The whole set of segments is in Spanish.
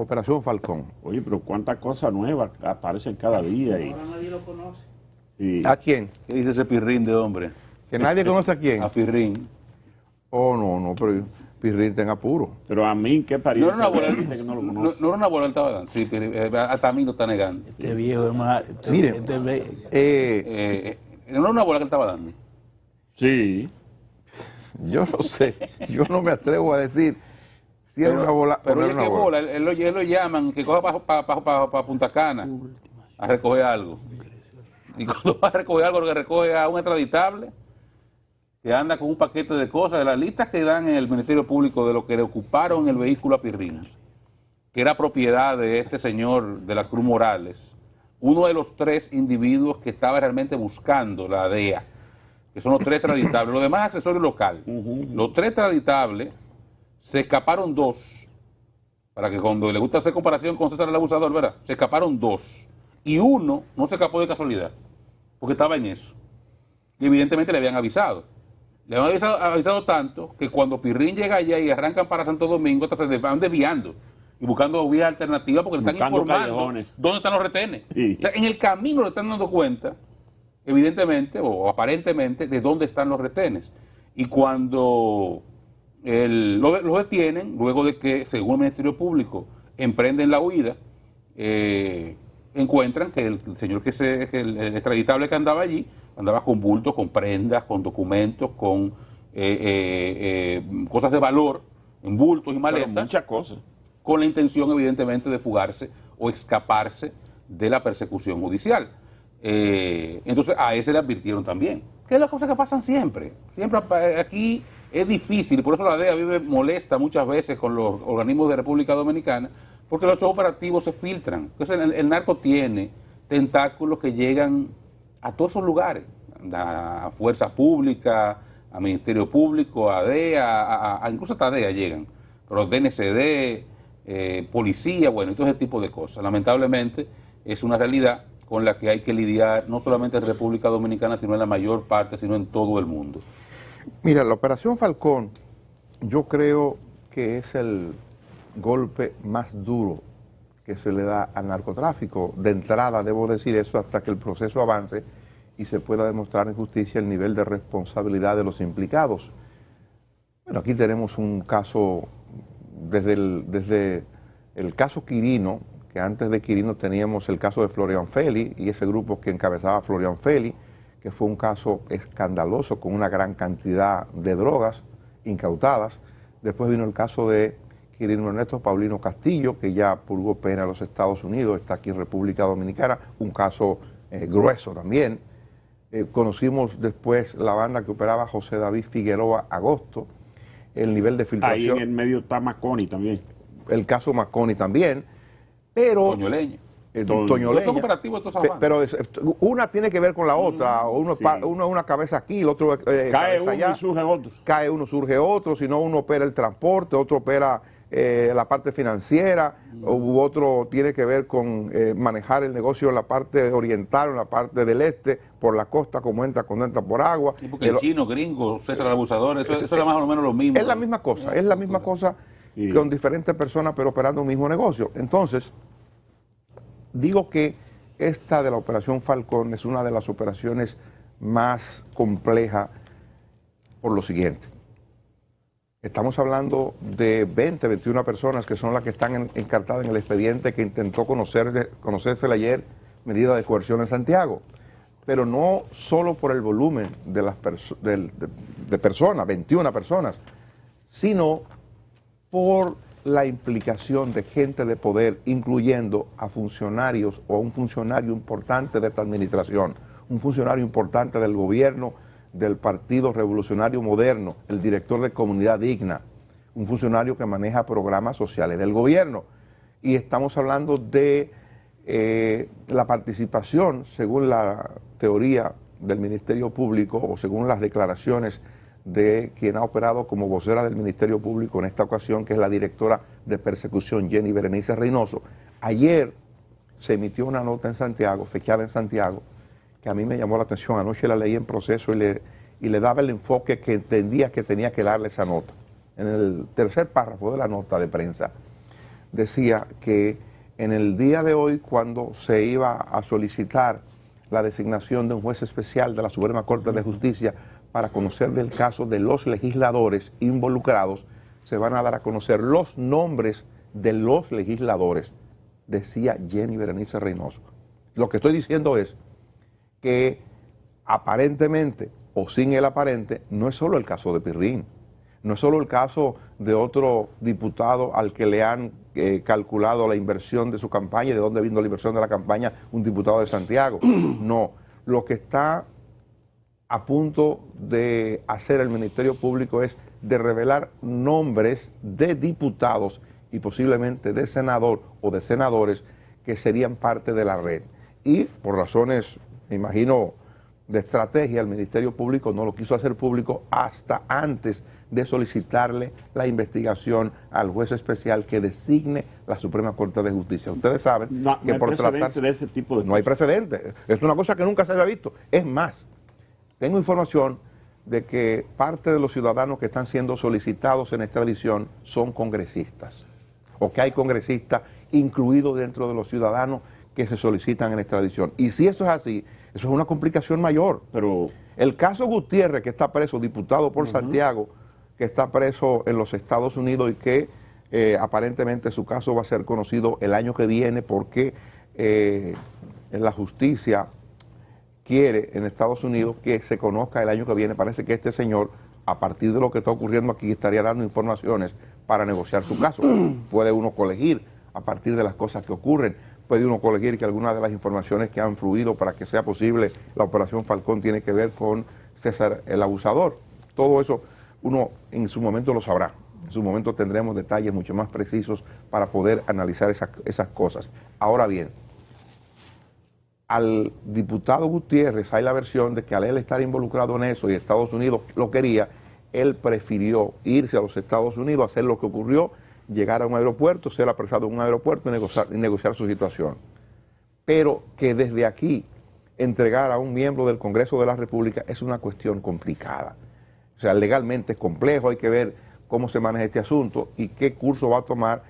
Operación Falcón. Oye, pero cuántas cosas nuevas aparecen cada día. Ahora nadie lo conoce. ¿A quién? ¿Qué dice ese Pirrín de hombre? Que nadie conoce a quién. A Pirrín. Oh, no, pero Pirrín está en apuro. Pero a mí, ¿qué pariente? No era una bola, dice que no lo no conoce. era una bola él estaba dando. Sí, Pirrín, hasta a mí lo está negando. Este viejo es más. Miren, No era una bola que él estaba dando. Sí. yo no sé, yo no me atrevo a decir si era una bola Pero o no oye, era ¿qué una bola. bola? Él lo llaman, que coja para Punta Cana a recoger algo. Y cuando va a recoger algo, lo que recoge a un extraditable que anda con un paquete de cosas, de las listas que dan en el Ministerio Público de lo que le ocuparon el vehículo a Pirrín, que era propiedad de este señor de la Cruz Morales, uno de los 3 individuos que estaba realmente buscando la DEA, que son los 3 extraditables, los demás accesorios locales. Los 3 extraditables, se escaparon 2, para que cuando le gusta hacer comparación con César el Abusador, ¿verdad? Se escaparon 2, y uno no se escapó de casualidad, porque estaba en eso. Y evidentemente le habían avisado. Le habían avisado tanto que cuando Pirrín llega allá y arrancan para Santo Domingo, hasta se van desviando y buscando vías alternativas porque le están Buscando informando callejones. dónde están los retenes. Sí. O sea, en el camino le están dando cuenta, evidentemente o aparentemente, de dónde están los retenes. Y cuando los detienen, luego de que, según el Ministerio Público, emprenden la huida, encuentran que el señor el extraditable que andaba allí, andaba con bultos, con prendas, con documentos, con cosas de valor, en bultos y Pero maletas, muchas cosas. con la intención, evidentemente, de fugarse o escaparse de la persecución judicial. Entonces, a ese le advirtieron también. Que es las cosas que pasan siempre. Siempre aquí es difícil, por eso la DEA vive molesta muchas veces con los organismos de República Dominicana, porque los operativos se filtran. Entonces, el narco tiene tentáculos que llegan a todos esos lugares, a Fuerza Pública, a Ministerio Público, a DEA, incluso hasta DEA llegan, pero DNCD, policía, bueno, y todo ese tipo de cosas. Lamentablemente es una realidad con la que hay que lidiar no solamente en República Dominicana, sino en la mayor parte, sino en todo el mundo. Mira, la Operación Falcón, yo creo que es el golpe más duro que se le da al narcotráfico. De entrada, debo decir eso hasta que el proceso avance y se pueda demostrar en justicia el nivel de responsabilidad de los implicados. Bueno, aquí tenemos un caso, desde el caso Quirino, que antes de Quirino teníamos el caso de Florian Feli y ese grupo que encabezaba Florian Feli, que fue un caso escandaloso con una gran cantidad de drogas incautadas. Después vino el caso de Quirino Ernesto Paulino Castillo, que ya purgó pena en los Estados Unidos, está aquí en República Dominicana, un caso grueso también. Conocimos después la banda que operaba José David Figueroa Agosto, el nivel de filtración. Ahí en el medio está Maconi también. El caso Maconi también, pero... Toñoleño. Toñoleña. Son operativos de todas esas Pero una tiene que ver con la otra, o uno, sí. uno es una cabeza aquí, el otro Cae cabeza uno allá. y surge otro. Cae uno, surge otro, si no uno opera el transporte, otro opera la parte financiera, u otro tiene que ver con manejar el negocio en la parte oriental, en la parte del este, por la costa, como entra cuando entra por agua. Sí, porque el chino, gringo, César el Abusador, eso era más o menos lo mismo. Es la misma cosa, es la misma cosa Sí. con diferentes personas, pero operando un mismo negocio. Entonces, digo que esta de la Operación Falcón es una de las operaciones más complejas por lo siguiente. Estamos hablando de 20, 21 personas que son las que están encartadas en el expediente que intentó conocerse ayer medida de coerción en Santiago. Pero no solo por el volumen de personas, 21 personas, sino por la implicación de gente de poder, incluyendo a funcionarios o a un funcionario importante de esta administración, un funcionario importante del gobierno del Partido Revolucionario Moderno, el director de Comunidad Digna, un funcionario que maneja programas sociales del gobierno. Y estamos hablando de la participación, según la teoría del Ministerio Público o según las declaraciones de quien ha operado como vocera del Ministerio Público en esta ocasión, que es la directora de persecución, Jenny Berenice Reynoso. Ayer se emitió una nota en Santiago, fechada en Santiago, que a mí me llamó la atención. Anoche la leí en proceso y le daba el enfoque que entendía que tenía que darle esa nota. En el tercer párrafo de la nota de prensa, decía que en el día de hoy, cuando se iba a solicitar la designación de un juez especial de la Suprema Corte de Justicia para conocer del caso de los legisladores involucrados, se van a dar a conocer los nombres de los legisladores, decía Jenny Berenice Reynoso. Lo que estoy diciendo es que aparentemente, o sin el aparente, no es solo el caso de Pirrín, no es solo el caso de otro diputado al que le han calculado la inversión de su campaña y de dónde vino la inversión de la campaña, un diputado de Santiago. No, lo que está a punto de hacer el Ministerio Público es de revelar nombres de diputados y posiblemente de senador o de senadores que serían parte de la red. Y por razones, me imagino, de estrategia, el Ministerio Público no lo quiso hacer público hasta antes de solicitarle la investigación al juez especial que designe la Suprema Corte de Justicia. Ustedes saben que no por hay tratarse de ese tipo de no hay precedente. Es una cosa que nunca se había visto. Es más, tengo información de que parte de los ciudadanos que están siendo solicitados en extradición son congresistas, o que hay congresistas incluidos dentro de los ciudadanos que se solicitan en extradición. Y si eso es así, eso es una complicación mayor. Pero el caso Gutiérrez, que está preso, diputado por Santiago, que está preso en los Estados Unidos y que aparentemente su caso va a ser conocido el año que viene porque la justicia quiere en Estados Unidos que se conozca el año que viene. Parece que este señor, a partir de lo que está ocurriendo aquí, estaría dando informaciones para negociar su caso. Puede uno colegir a partir de las cosas que ocurren. Puede uno colegir que algunas de las informaciones que han fluido para que sea posible la Operación Falcón tiene que ver con César el Abusador. Todo eso uno en su momento lo sabrá. En su momento tendremos detalles mucho más precisos para poder analizar esas cosas. Ahora bien, al diputado Gutiérrez hay la versión de que al él estar involucrado en eso y Estados Unidos lo quería, él prefirió irse a los Estados Unidos, hacer lo que ocurrió, llegar a un aeropuerto, ser apresado en un aeropuerto y negociar su situación. Pero que desde aquí entregar a un miembro del Congreso de la República es una cuestión complicada. O sea, legalmente es complejo, hay que ver cómo se maneja este asunto y qué curso va a tomar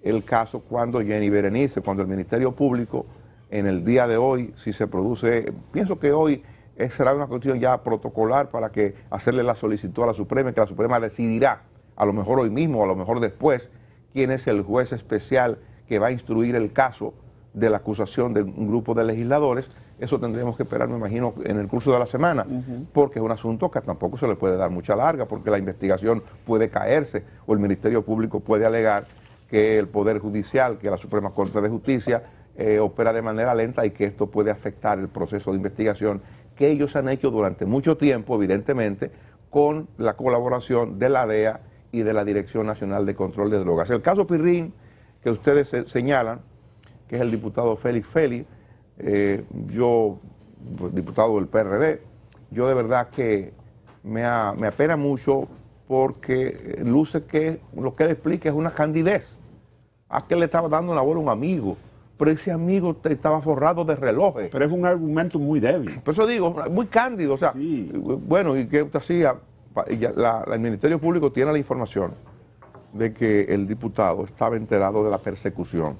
el caso cuando Jenny Berenice, cuando el Ministerio Público en el día de hoy, si se produce, pienso que hoy será una cuestión ya protocolar para que hacerle la solicitud a la Suprema, que la Suprema decidirá, a lo mejor hoy mismo, a lo mejor después, quién es el juez especial que va a instruir el caso de la acusación de un grupo de legisladores. Eso tendremos que esperar, me imagino, en el curso de la semana, porque es un asunto que tampoco se le puede dar mucha larga, porque la investigación puede caerse o el Ministerio Público puede alegar que el Poder Judicial, que la Suprema Corte de Justicia, opera de manera lenta y que esto puede afectar el proceso de investigación que ellos han hecho durante mucho tiempo, evidentemente, con la colaboración de la DEA y de la Dirección Nacional de Control de Drogas. El caso Pirrín, que ustedes señalan, que es el diputado Félix Félix, yo, diputado del PRD, yo de verdad que me apena mucho porque luce que lo que él explica es una candidez. A que le estaba dando una bola a un amigo, pero ese amigo estaba forrado de relojes. Pero es un argumento muy débil. Por eso digo, muy cándido. O sea, sí. Bueno, ¿y qué usted hacía? El Ministerio Público tiene la información de que el diputado estaba enterado de la persecución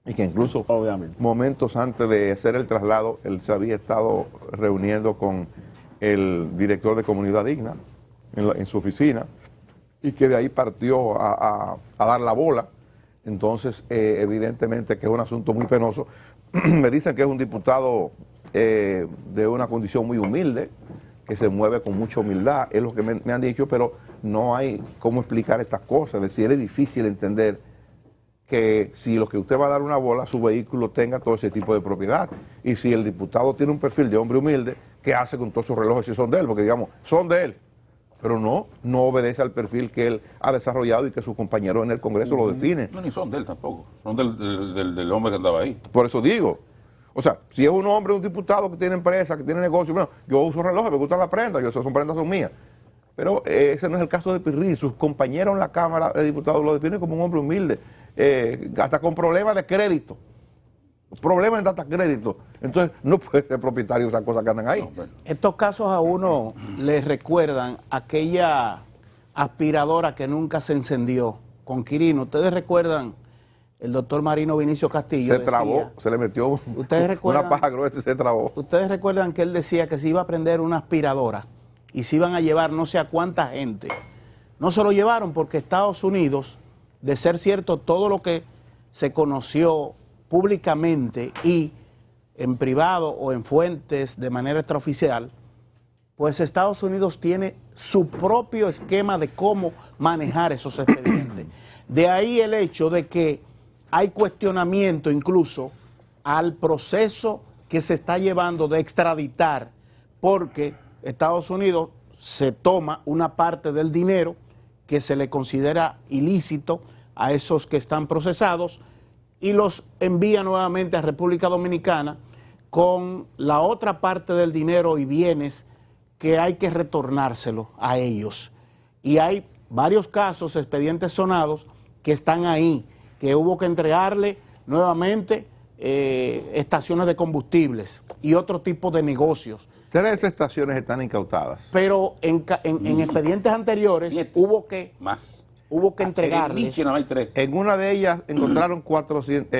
y que incluso obviamente momentos antes de hacer el traslado, él se había estado reuniendo con el director de Comunidad Digna en su oficina y que de ahí partió a dar la bola. Entonces, evidentemente que es un asunto muy penoso. Me dicen que es un diputado de una condición muy humilde, que se mueve con mucha humildad, es lo que me han dicho, pero no hay cómo explicar estas cosas. Es decir, es difícil entender que si lo que usted va a dar una bola, su vehículo tenga todo ese tipo de propiedad. Y si el diputado tiene un perfil de hombre humilde, ¿qué hace con todos esos relojes si son de él? Porque digamos, son de él. Pero no obedece al perfil que él ha desarrollado y que sus compañeros en el Congreso lo definen. No, ni son de él tampoco, son del hombre que andaba ahí. Por eso digo, o sea, si es un hombre, un diputado que tiene empresa, que tiene negocio, bueno, yo uso relojes, me gustan las prendas, esas prendas son mías. Pero ese no es el caso de Pirrín. Sus compañeros en la Cámara de Diputados lo definen como un hombre humilde, hasta con problemas de crédito. Problemas en data crédito. Entonces, no puede ser propietario de esas cosas que andan ahí. No, Estos casos a uno le recuerdan aquella aspiradora que nunca se encendió con Quirino. Ustedes recuerdan, el doctor Marino Vinicio Castillo Se trabó, decía, se le metió ¿ustedes recuerdan? una paja gruesa y se trabó. Ustedes recuerdan que él decía que se iba a prender una aspiradora y se iban a llevar no sé a cuánta gente. No se lo llevaron porque Estados Unidos, de ser cierto todo lo que se conoció públicamente y en privado o en fuentes de manera extraoficial, pues Estados Unidos tiene su propio esquema de cómo manejar esos expedientes. De ahí el hecho de que hay cuestionamiento incluso al proceso que se está llevando de extraditar, porque Estados Unidos se toma una parte del dinero que se le considera ilícito a esos que están procesados y los envía nuevamente a República Dominicana con la otra parte del dinero y bienes que hay que retornárselo a ellos. Y hay varios casos, expedientes sonados, que están ahí, que hubo que entregarle nuevamente estaciones de combustibles y otro tipo de negocios. 3 estaciones están incautadas. Pero en expedientes anteriores hubo que En entregarles. Michi nada más hay 3. En una de ellas encontraron 400,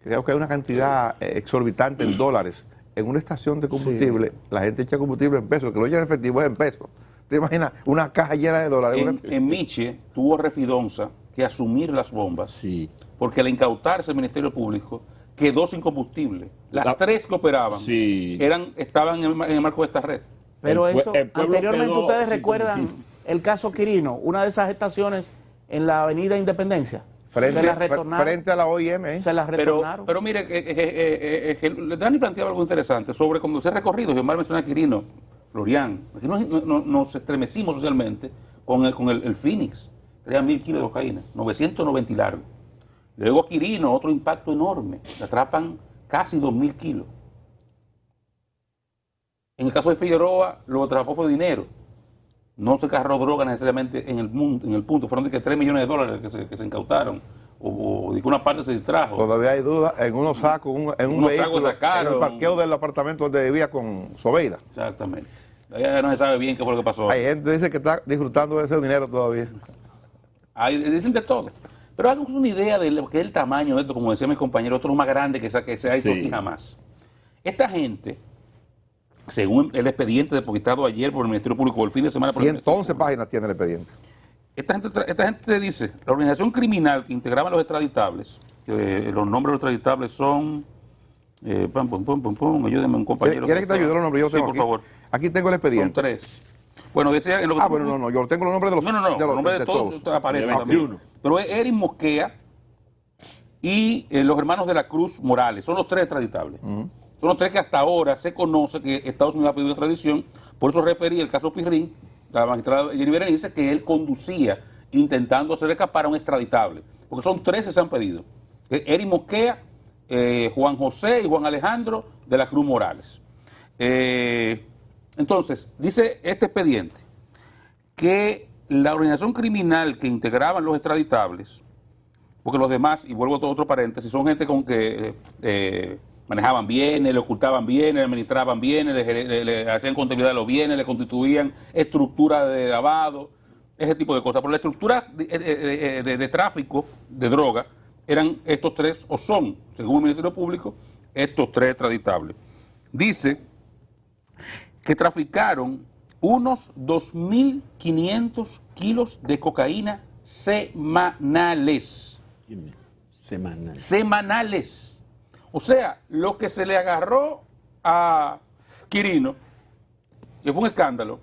creo que hay una cantidad exorbitante en dólares. En una estación de combustible, la gente echa combustible en pesos, que lo echan en efectivo es en pesos. ¿Te imaginas una caja llena de dólares? En Miche tuvo Refidonza que asumir las bombas, Sí. porque al incautarse el Ministerio Público quedó sin combustible. Las 3 que operaban Sí. estaban en el marco de esta red. Pero El pue- eso, el pueblo anteriormente quedó ustedes sin recuerdan combustible. el caso Quirino, una de esas estaciones en la avenida Independencia. se las retornaron. Frente a la OIM. Se las retornaron. Pero mire, que Dani planteaba algo interesante sobre cuando se ha recorrido, Omar mencionó a Quirino, Florian. Aquí nos estremecimos socialmente con el Phoenix, traía 1000 kilos de cocaína, 990 y largo. Luego Quirino, otro impacto enorme, le atrapan casi 2000 kilos. En el caso de Figueroa, lo atrapó fue dinero. No se agarró droga necesariamente en el punto. Fueron de que $3 millones que se incautaron. O de que una parte se distrajo. Todavía hay dudas. En unos sacos, en un Unos vehículo, sacos sacaron. en el parqueo del apartamento donde vivía con Sobeida. Exactamente. Allá no se sabe bien qué fue lo que pasó. Hay gente que dice que está disfrutando de ese dinero todavía. Dicen de todo. Pero hagamos una idea de lo que es el tamaño de esto, como decía mi compañero, esto es lo más grande que se ha hecho aquí jamás. Esta gente, según el expediente depositado ayer por el Ministerio Público, el fin de semana por el Ministerio 111 páginas tiene el expediente. Esta gente dice, la organización criminal que integraba los extraditables, que los nombres de los extraditables son, ayúdenme un compañero. ¿Quieres que te ayude los nombres? Yo los Sí, tengo por aquí. favor. Aquí tengo el Son expediente. 3. Bueno, decía en lo que Bueno, no, yo tengo los nombres de los No, de los nombres de todos aparecen también. Pero es Eric Mosquea y los hermanos de la Cruz Morales. Son los 3 extraditables. Son los 3 que hasta ahora se conoce que Estados Unidos ha pedido extradición. Por eso referí el caso Pirrín, la magistrada Jenny Berenice, que él conducía intentando hacer escapar a un extraditable. Porque son 3 que se han pedido. Eric Mosquea, Juan José y Juan Alejandro de la Cruz Morales. Entonces, dice este expediente que la organización criminal que integraban los extraditables, porque los demás, y vuelvo a otro paréntesis, son gente con que manejaban bienes, le ocultaban bienes, le administraban bienes, le hacían contabilidad de los bienes, le constituían estructura de lavado, ese tipo de cosas. Pero la estructura de tráfico de droga eran estos 3, o son, según el Ministerio Público, estos 3 extraditables. Dice que traficaron unos 2.500 kilos de cocaína semanales. Semanales. O sea, lo que se le agarró a Quirino, que fue un escándalo,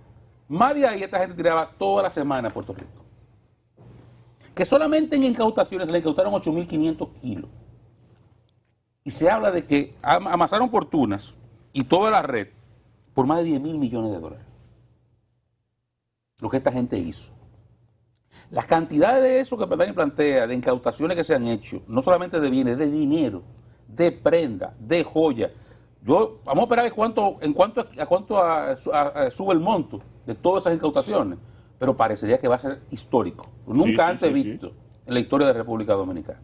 más de ahí esta gente tiraba toda la semana a Puerto Rico. Que solamente en incautaciones se le incautaron 8.500 kilos. Y se habla de que amasaron fortunas y toda la red por más de 10.000 millones de dólares. Lo que esta gente hizo. Las cantidades de eso que Dani plantea, de incautaciones que se han hecho, no solamente de bienes, de dinero, de prenda, de joya. Vamos a esperar a cuánto sube el monto de todas esas incautaciones, pero parecería que va a ser histórico. Nunca antes visto en la historia de la República Dominicana.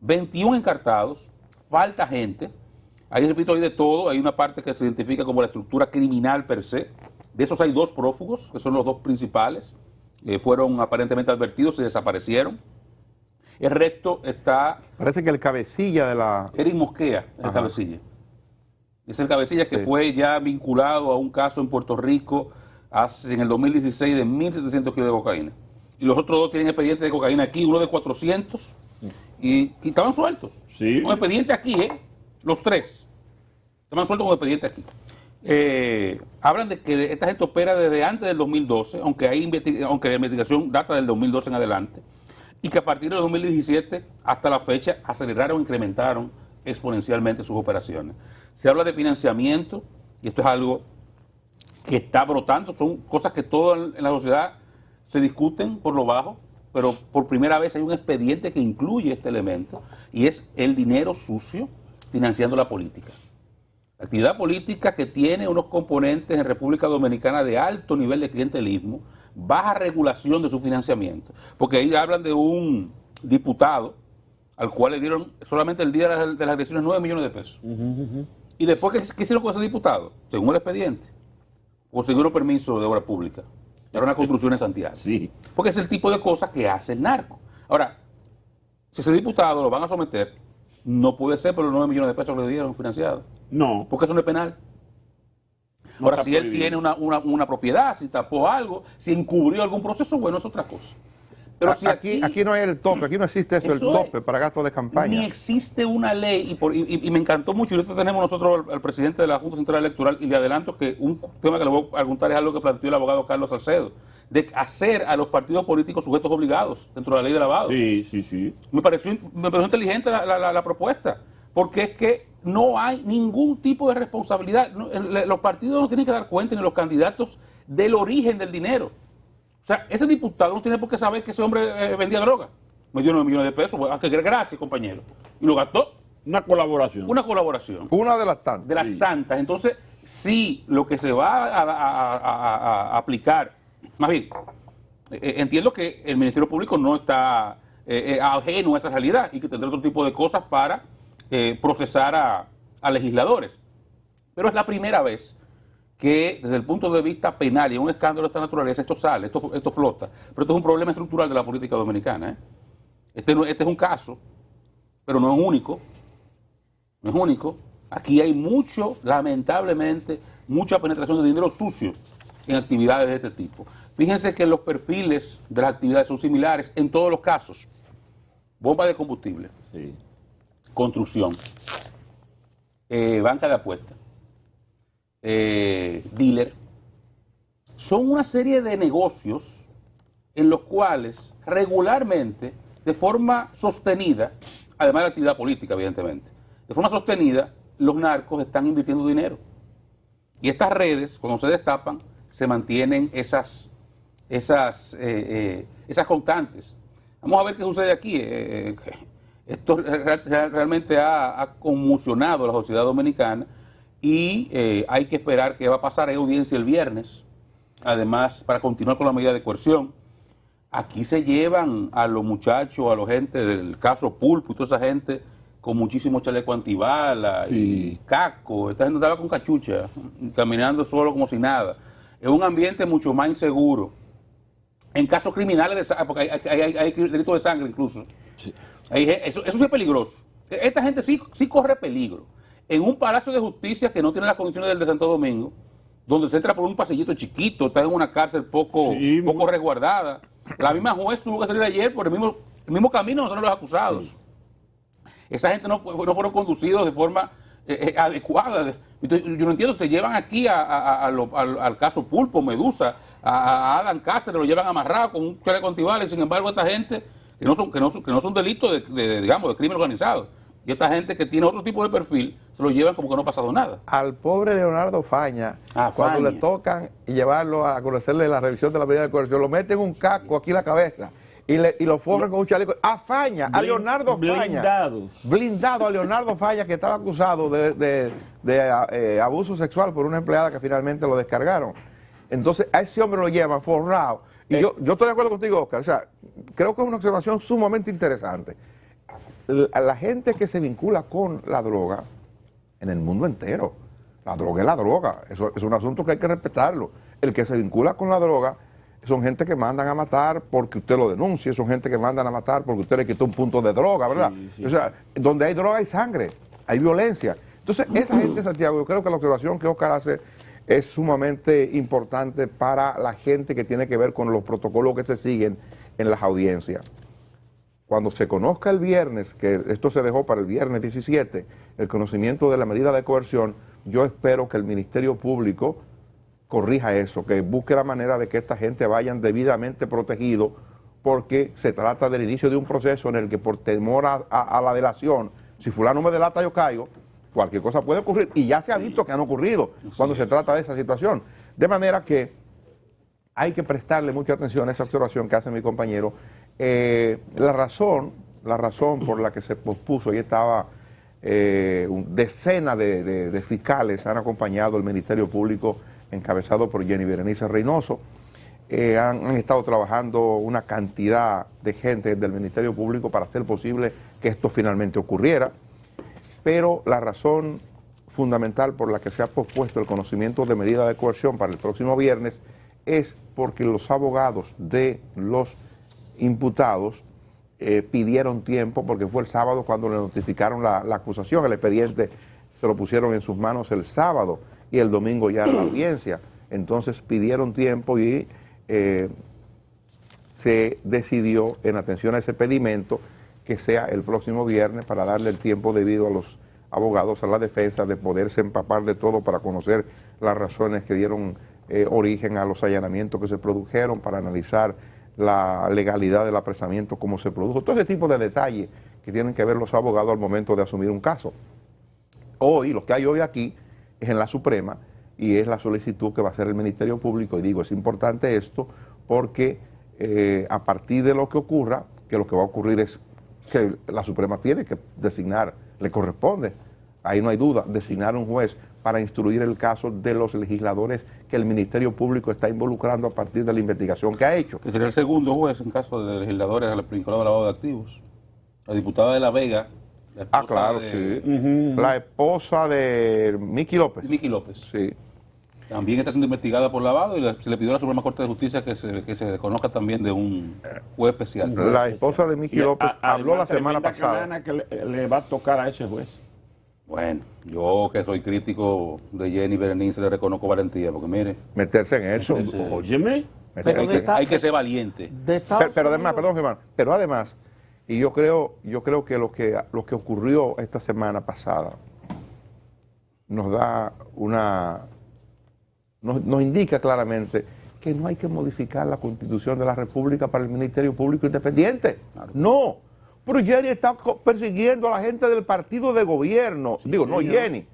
21 encartados, falta gente. Ahí, repito, hay de todo. Hay una parte que se identifica como la estructura criminal per se. De esos hay 2 prófugos, que son los 2 principales. fueron aparentemente advertidos y desaparecieron. El resto está... Parece que el cabecilla de la... Eric Mosquea es el Ajá. cabecilla. Es el cabecilla que Sí. fue ya vinculado a un caso en Puerto Rico en el 2016 de 1.700 kilos de cocaína. Y los otros dos tienen expedientes de cocaína aquí, uno de 400, y estaban sueltos. Sí. Con expediente aquí, los tres. Estaban sueltos con expediente aquí. Hablan de que esta gente opera desde antes del 2012, aunque la investigación data del 2012 en adelante, y que a partir del 2017 hasta la fecha aceleraron, incrementaron exponencialmente sus operaciones. Se habla de financiamiento, y esto es algo que está brotando, son cosas que todas en la sociedad se discuten por lo bajo, pero por primera vez hay un expediente que incluye este elemento, y es el dinero sucio financiando la política. La actividad política que tiene unos componentes en República Dominicana de alto nivel de clientelismo, baja regulación de su financiamiento, porque ahí hablan de un diputado al cual le dieron solamente el día de las elecciones 9 millones de pesos. Y después, ¿qué hicieron con ese diputado? Según el expediente, consiguieron permiso de obra pública. Era una construcción en Santiago. Sí. Porque es el tipo de cosas que hace el narco. Ahora, si ese diputado lo van a someter, no puede ser por los 9 millones de pesos que le dieron financiados. No. Porque eso no es penal. No Ahora, está si él prohibido. tiene una propiedad, si tapó algo, si encubrió algún proceso, bueno, es otra cosa. Pero si aquí no hay el tope, aquí no existe eso, Eso el es. tope para gastos de ni campaña. existe una ley, y me encantó mucho, y ahorita tenemos nosotros al presidente de la Junta Central Electoral, y le adelanto que un tema que le voy a preguntar es algo que planteó el abogado Carlos Salcedo, de hacer a los partidos políticos sujetos obligados dentro de la ley de lavado. Sí, sí, sí. Me pareció inteligente la propuesta, porque es que no hay ningún tipo de responsabilidad. Los partidos no tienen que dar cuenta, ni los candidatos, del origen del dinero. O sea, ese diputado no tiene por qué saber que ese hombre vendía droga. Me dio 9 millones de pesos. Pues, gracias, compañero. Y lo gastó. Una colaboración. Una colaboración. Una de las tantas. De las Sí. tantas. Entonces, sí, lo que se va a aplicar, más bien, entiendo que el Ministerio Público no está ajeno a esa realidad y que tendrá otro tipo de cosas para procesar a legisladores. Pero es la primera vez que desde el punto de vista penal y en un escándalo de esta naturaleza esto sale, esto flota. Pero esto es un problema estructural de la política dominicana. Este es un caso, pero no es único. No es único. Aquí hay lamentablemente, mucha penetración de dinero sucio en actividades de este tipo. Fíjense que los perfiles de las actividades son similares en todos los casos. Bomba de combustible, Sí. construcción, banca de apuestas, dealer. Son una serie de negocios en los cuales regularmente, de forma sostenida, además de la actividad política, evidentemente, de forma sostenida, los narcos están invirtiendo dinero. Y estas redes, cuando se destapan, se mantienen esas constantes. Vamos a ver qué sucede aquí. Esto realmente ha conmocionado a la sociedad dominicana y hay que esperar qué va a pasar. Hay audiencia el viernes, además, para continuar con la medida de coerción. Aquí se llevan a los muchachos, a la gente del caso Pulpo y toda esa gente con muchísimo chaleco antibala y casco. Esta gente estaba con cachucha, caminando solo como si nada. Es un ambiente mucho más inseguro. En casos criminales, porque hay delitos de sangre incluso. Sí. Eso sí es peligroso. Esta gente sí corre peligro. En un palacio de justicia que no tiene las condiciones del de Santo Domingo, donde se entra por un pasillito chiquito, está en una cárcel poco resguardada. La misma juez tuvo que salir ayer por el mismo camino donde son los acusados. Sí. Esa gente no fueron conducidos de forma adecuada. Yo no entiendo, se llevan aquí al caso Pulpo, Medusa, a Alan Cáceres, lo llevan amarrado con un chaleco antibala, y sin embargo esta gente que no son delitos de crimen organizado, y esta gente que tiene otro tipo de perfil, se lo llevan como que no ha pasado nada. Al pobre Leonardo Faña, cuando le tocan y llevarlo a conocerle la revisión de la medida de coerción, lo meten un casco aquí en la cabeza y lo forran con un chaleco. A Faña, a Leonardo Faña. Blindado a Leonardo Faña, que estaba acusado de abuso sexual por una empleada que finalmente lo descargaron. Entonces a ese hombre lo llevan forrado. Y yo estoy de acuerdo contigo, Oscar. O sea, creo que es una observación sumamente interesante. La gente que se vincula con la droga en el mundo entero, la droga es la droga, eso es un asunto que hay que respetarlo. El que se vincula con la droga son gente que mandan a matar porque usted lo denuncie, son gente que mandan a matar porque usted le quitó un punto de droga, ¿verdad? Sí. O sea, donde hay droga hay sangre, hay violencia. Entonces, esa gente, Santiago, yo creo que la observación que Oscar hace es sumamente importante para la gente que tiene que ver con los protocolos que se siguen en las audiencias. Cuando se conozca el viernes, que esto se dejó para el viernes 17, el conocimiento de la medida de coerción, yo espero que el Ministerio Público corrija eso, que busque la manera de que esta gente vayan debidamente protegidos, porque se trata del inicio de un proceso en el que por temor a la delación, si fulano me delata yo caigo, cualquier cosa puede ocurrir, y ya se ha visto que han ocurrido cuando se trata de esa situación. De manera que hay que prestarle mucha atención a esa observación que hace mi compañero. La razón por la que se pospuso, y estaba decenas de fiscales han acompañado al Ministerio Público encabezado por Jenny Berenice Reynoso. Han estado trabajando una cantidad de gente del Ministerio Público para hacer posible que esto finalmente ocurriera, pero la razón fundamental por la que se ha pospuesto el conocimiento de medida de coerción para el próximo viernes es porque los abogados de los imputados pidieron tiempo, porque fue el sábado cuando le notificaron la acusación, el expediente se lo pusieron en sus manos el sábado y el domingo ya en la audiencia. Entonces pidieron tiempo y se decidió, en atención a ese pedimento, que sea el próximo viernes para darle el tiempo debido a los abogados, a la defensa, de poderse empapar de todo para conocer las razones que dieron origen a los allanamientos que se produjeron, para analizar la legalidad del apresamiento, cómo se produjo, todo ese tipo de detalles que tienen que ver los abogados al momento de asumir un caso. Hoy, lo que hay hoy aquí es en la Suprema, y es la solicitud que va a hacer el Ministerio Público, y digo, es importante esto porque a partir de lo que ocurra, que lo que va a ocurrir es que la Suprema tiene que designar, le corresponde, ahí no hay duda, designar un juez para instruir el caso de los legisladores que el Ministerio Público está involucrando a partir de la investigación que ha hecho. Que sería el segundo juez en caso de legisladores vinculados al lavado de activos. La diputada de La Vega. Claro, sí. La esposa de Miki López. Miki López. Sí. También está siendo investigada por lavado, y se le pidió a la Suprema Corte de Justicia que se desconozca también de un juez especial. La esposa de Miki López habló la semana pasada. Que le va a tocar a ese juez. Bueno, yo que soy crítico de Jenny Berenice le reconozco valentía, porque mire, Meterse en eso. Óyeme. hay que ser valiente. Pero además, perdón, hermano, pero además, y yo creo que lo que ocurrió esta semana pasada nos da nos indica claramente que no hay que modificar la Constitución de la República para el Ministerio Público Independiente. Claro. No, pero Jenny está persiguiendo a la gente del partido de gobierno. Sí, no Jenny,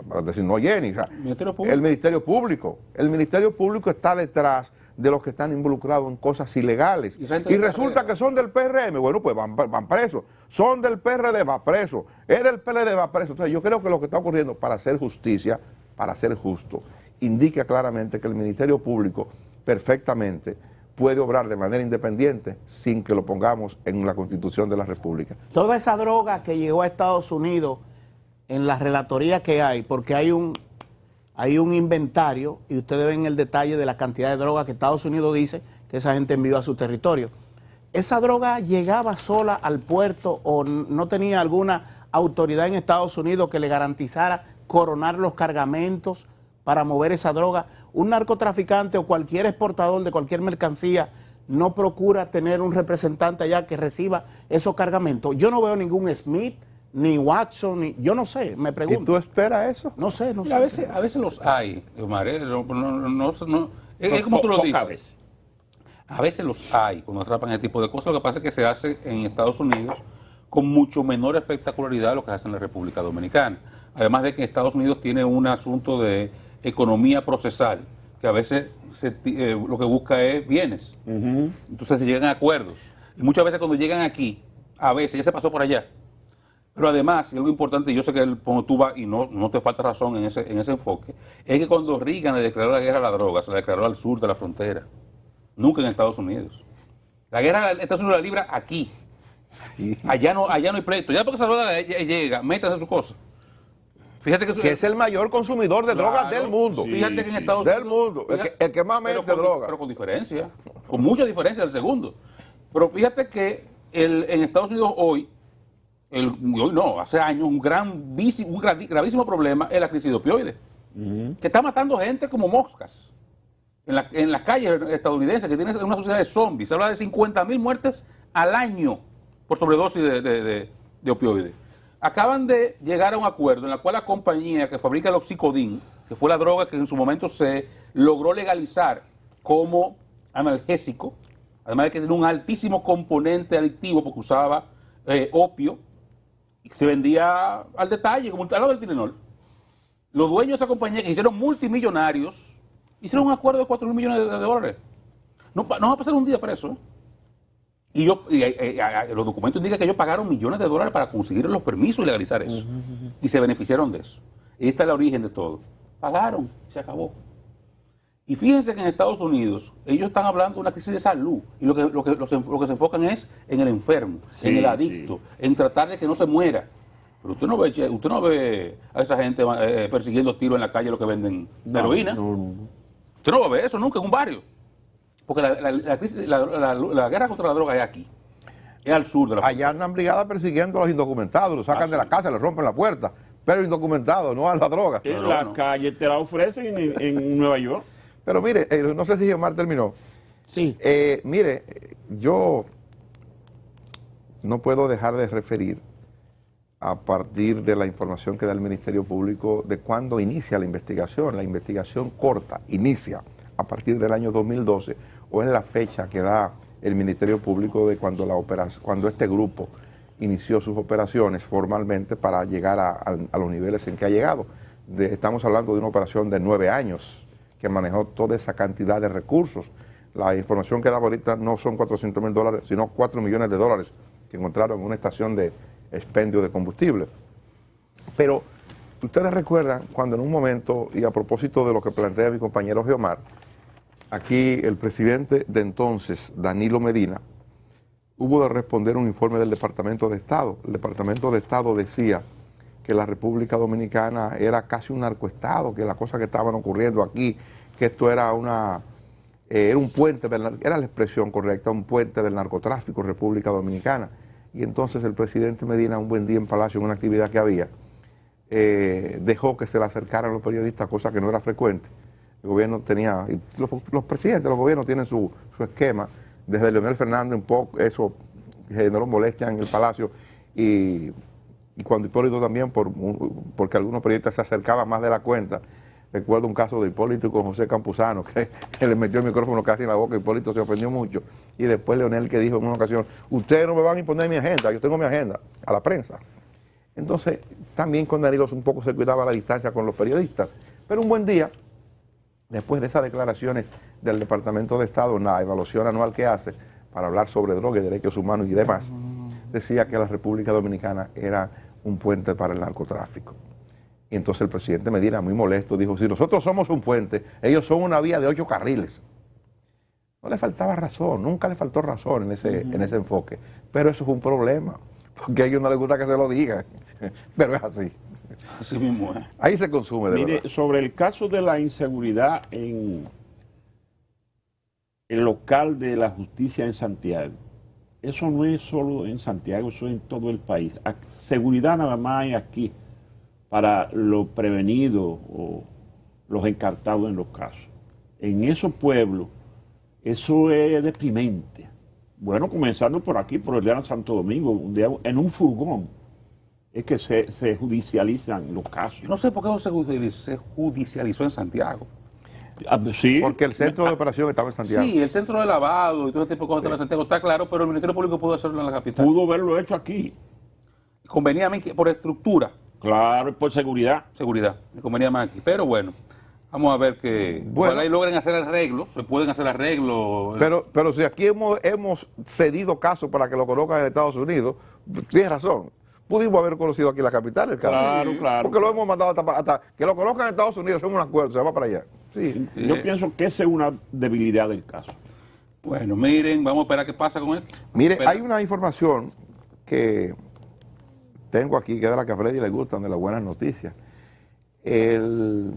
para decir no Jenny, o sea, el Ministerio Público. El Ministerio Público está detrás de los que están involucrados en cosas ilegales. Y resulta que son del PRM, bueno, pues van presos. Son del PRD, va preso. Es del PLD, va preso. Entonces yo creo que lo que está ocurriendo, para hacer justicia, para ser justo, indica claramente que el Ministerio Público perfectamente puede obrar de manera independiente sin que lo pongamos en la Constitución de la República. Toda esa droga que llegó a Estados Unidos, en la relatoría que hay, porque hay un inventario, y ustedes ven el detalle de la cantidad de droga que Estados Unidos dice que esa gente envió a su territorio. ¿Esa droga llegaba sola al puerto o no tenía alguna autoridad en Estados Unidos que le garantizara coronar los cargamentos para mover esa droga? Un narcotraficante o cualquier exportador de cualquier mercancía no procura tener un representante allá que reciba esos cargamentos. Yo no veo ningún Smith, ni Watson, yo no sé, me pregunto. ¿Y tú esperas eso? No sé. A veces los hay, Omar, es como tú lo dices. A veces los hay cuando atrapan ese tipo de cosas. Lo que pasa es que se hace en Estados Unidos con mucho menor espectacularidad de lo que se hace en la República Dominicana. Además de que Estados Unidos tiene un asunto de economía procesal, que a veces lo que busca es bienes. Entonces se llegan a acuerdos. Y muchas veces cuando llegan aquí, a veces ya se pasó por allá. Pero además, y algo importante, yo sé que cuando tú vas, y no te falta razón en ese enfoque, es que cuando Reagan le declaró la guerra a la droga, se la declaró al sur de la frontera, nunca en Estados Unidos. La guerra de Estados Unidos la libra aquí. Sí. Allá no hay pleito. Ya porque Salvador llega, métase en su cosa. Fíjate que es el mayor consumidor de drogas del mundo. sí, Fíjate que en Estados del Unidos... mundo. El que más mete droga. Pero con diferencia, con mucha diferencia del segundo. Pero fíjate que en Estados Unidos hoy no, hace años, un gravísimo problema es la crisis de opioides, que está matando gente como moscas en las calles estadounidenses, que tiene una sociedad de zombies. Se habla de 50.000 muertes al año por sobredosis de opioides. Acaban de llegar a un acuerdo en el cual la compañía que fabrica el oxicodín, que fue la droga que en su momento se logró legalizar como analgésico, además de que tiene un altísimo componente adictivo porque usaba opio, y se vendía al detalle, como al lado del Tylenol. Los dueños de esa compañía, que hicieron multimillonarios, hicieron un acuerdo de 4.000 millones de dólares. No va a pasar un día preso, ¿eh? Y los documentos indican que ellos pagaron millones de dólares para conseguir los permisos y legalizar eso. Y se beneficiaron de eso. Y esta es el origen de todo. Pagaron, se acabó. Y fíjense que en Estados Unidos ellos están hablando de una crisis de salud y lo que se enfocan es en el enfermo, en el adicto, en tratar de que no se muera. Pero usted no ve a esa gente persiguiendo tiros en la calle, los que venden heroína. No. Usted no va a ver eso nunca en un barrio. Porque la guerra contra la droga es aquí. Es al sur de la Allá andan brigadas persiguiendo a los indocumentados, los sacan de la casa, les rompen la puerta. Pero indocumentados, no a la droga. En la calle te la ofrecen en Nueva York. Pero mire, no sé si Omar terminó. Sí. Mire, yo no puedo dejar de referir a partir de la información que da el Ministerio Público de cuándo inicia la investigación. La investigación corta inicia a partir del año 2012, o es la fecha que da el Ministerio Público de cuando este grupo inició sus operaciones formalmente para llegar a los niveles en que ha llegado. Estamos hablando de una operación de 9 años que manejó toda esa cantidad de recursos. La información que da ahorita no son $400,000, sino $4 millones que encontraron en una estación de expendio de combustible. Pero ustedes recuerdan cuando en un momento, y a propósito de lo que plantea mi compañero Geomar, aquí el presidente de entonces, Danilo Medina, hubo de responder un informe del Departamento de Estado. El Departamento de Estado decía que la República Dominicana era casi un narcoestado, que las cosas que estaban ocurriendo aquí, que esto era un puente, era la expresión correcta, un puente del narcotráfico en República Dominicana. Y entonces el presidente Medina, un buen día en Palacio, en una actividad que había, dejó que se le acercaran los periodistas, cosa que no era frecuente. El gobierno tenía, los presidentes de los gobiernos tienen su esquema, desde Leonel Fernández un poco, eso generó molestia en el Palacio, y cuando Hipólito también, porque algunos periodistas se acercaban más de la cuenta. Recuerdo un caso de Hipólito con José Campuzano, que le metió el micrófono casi en la boca, Hipólito se ofendió mucho, y después Leonel que dijo en una ocasión, ustedes no me van a imponer mi agenda, yo tengo mi agenda, a la prensa. Entonces, también con Danilo un poco se cuidaba la distancia con los periodistas, pero un buen día, después de esas declaraciones del Departamento de Estado, en la evaluación anual que hace para hablar sobre droga y derechos humanos y demás, decía que la República Dominicana era un puente para el narcotráfico. Y entonces el presidente Medina, muy molesto, dijo, si nosotros somos un puente, ellos son una vía de 8 carriles. No le faltaba razón, nunca le faltó razón en ese enfoque. Pero eso es un problema, porque a ellos no les gusta que se lo digan, pero es así. Así mismo es. Ahí se consume de verdad. Sobre el caso de la inseguridad en el local de la justicia en Santiago, eso no es solo en Santiago, eso es en todo el país. Seguridad nada más hay aquí para los prevenidos o los encartados en los casos. En esos pueblos, eso es deprimente. Bueno, comenzando por aquí, por el Gran Santo Domingo, en un furgón, es que se judicializan los casos. Yo no sé por qué no se judicializó en Santiago. Sí. Porque el centro de operación estaba en Santiago. Sí, el centro de lavado y todo ese tipo de cosas estaba en Santiago, está claro, pero el Ministerio Público pudo hacerlo en la capital. Pudo haberlo hecho aquí. Convenía más por estructura. Claro, por seguridad. Seguridad, me convenía más aquí. Pero bueno, vamos a ver que ojalá y logren hacer arreglos, se pueden hacer arreglos. Pero si aquí hemos cedido casos para que lo conozcan en Estados Unidos, tienes razón. Pudimos haber conocido aquí la capital, el caso. Claro, claro. Porque lo hemos mandado hasta que lo conozcan en Estados Unidos, son un acuerdo, se va para allá. Sí. Yo pienso que esa es una debilidad del caso. Bueno, miren, vamos a esperar qué pasa con esto. Mire, hay una información que tengo aquí, que es de la que a Freddy le gustan, de las buenas noticias. el